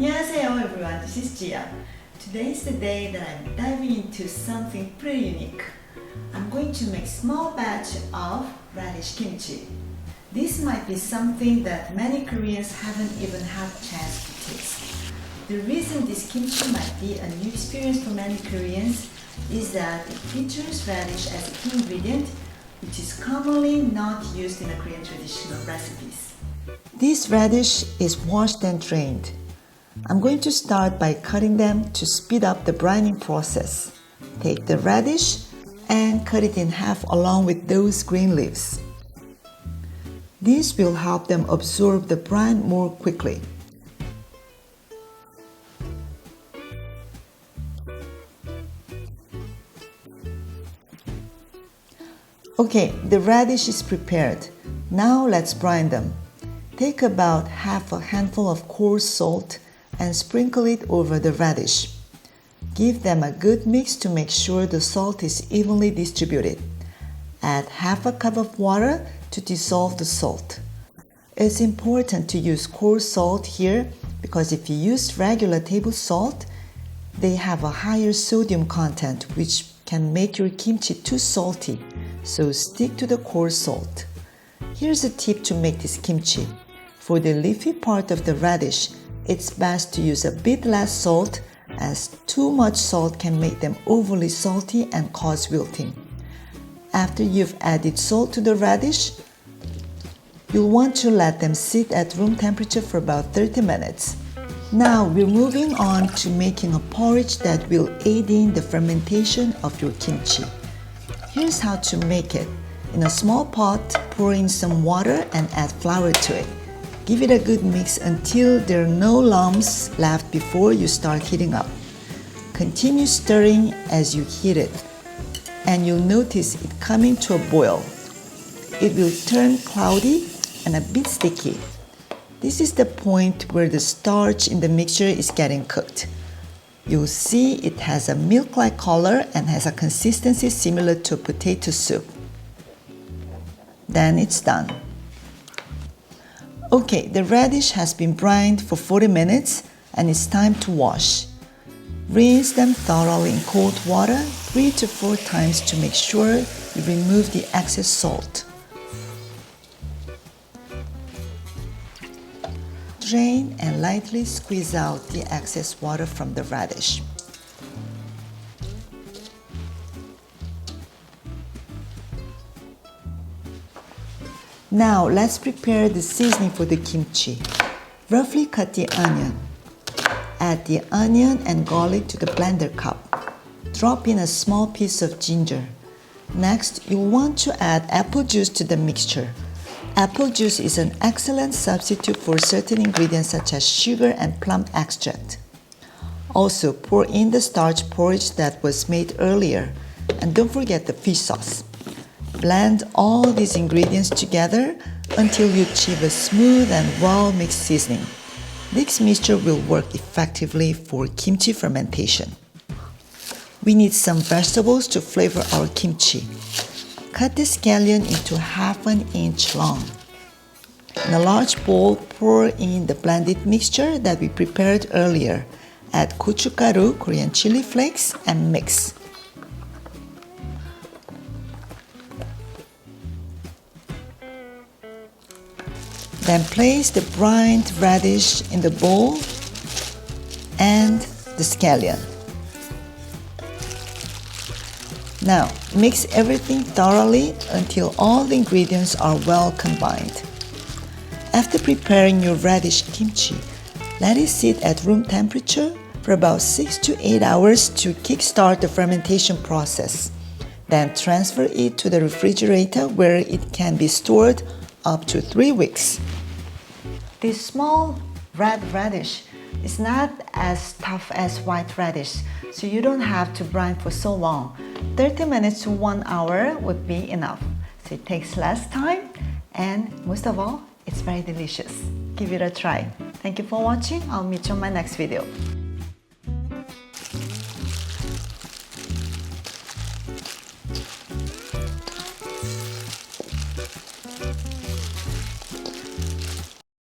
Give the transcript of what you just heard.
안녕하세요 everyone, this is Gia. Today is the day that I'm diving into something pretty unique. I'm going to make small batch of radish kimchi. This might be something that many Koreans haven't even had a chance to taste. The reason this kimchi might be a new experience for many Koreans is that it features radish as a key ingredient, which is commonly not used in a Korean traditional recipes. This radish is washed and drained. I'm going to start by cutting them to speed up the brining process. Take the radish and cut it in half along with those green leaves. This will help them absorb the brine more quickly. Okay, the radish is prepared. Now let's brine them. Take about half a handful of coarse salt and sprinkle it over the radish. Give them a good mix to make sure the salt is evenly distributed. Add half a cup of water to dissolve the salt. It's important to use coarse salt here because if you use regular table salt, they have a higher sodium content which can make your kimchi too salty, so stick to the coarse salt. Here's a tip to make this kimchi. For the leafy part of the radish, it's best to use a bit less salt as too much salt can make them overly salty and cause wilting. After you've added salt to the radish, you'll want to let them sit at room temperature for about 30 minutes. Now we're moving on to making a porridge that will aid in the fermentation of your kimchi. Here's how to make it. In a small pot, pour in some water and add flour to it. Give it a good mix until there are no lumps left before you start heating up. Continue stirring as you heat it, and you'll notice it coming to a boil. It will turn cloudy and a bit sticky. This is the point where the starch in the mixture is getting cooked. You'll see it has a milk-like color and has a consistency similar to a potato soup. Then it's done. Okay, the radish has been brined for 40 minutes and it's time to wash. Rinse them thoroughly in cold water 3 to 4 times to make sure you remove the excess salt. Drain and lightly squeeze out the excess water from the radish. Now let's prepare the seasoning for the kimchi. Roughly cut the onion. Add the onion and garlic to the blender cup. Drop in a small piece of ginger. Next, you'll want to add apple juice to the mixture. Apple juice is an excellent substitute for certain ingredients such as sugar and plum extract. Also, pour in the starch porridge that was made earlier. And don't forget the fish sauce. Blend all these ingredients together until you achieve a smooth and well-mixed seasoning. This mixture will work effectively for kimchi fermentation. We need some vegetables to flavor our kimchi. Cut the scallion into ½ an inch long. In a large bowl, pour in the blended mixture that we prepared earlier. Add gochugaru, Korean chili flakes, and mix. Then place the brined radish in the bowl and the scallion. Now, mix everything thoroughly until all the ingredients are well combined. After preparing your radish kimchi, let it sit at room temperature for about 6 to 8 hours to kickstart the fermentation process. Then transfer it to the refrigerator where it can be stored up to 3 weeks. This small red radish is not as tough as white radish, so you don't have to brine for so long. 30 minutes to 1 hour would be enough. So it takes less time and most of all, it's very delicious. Give it a try. Thank you for watching. I'll meet you on my next video.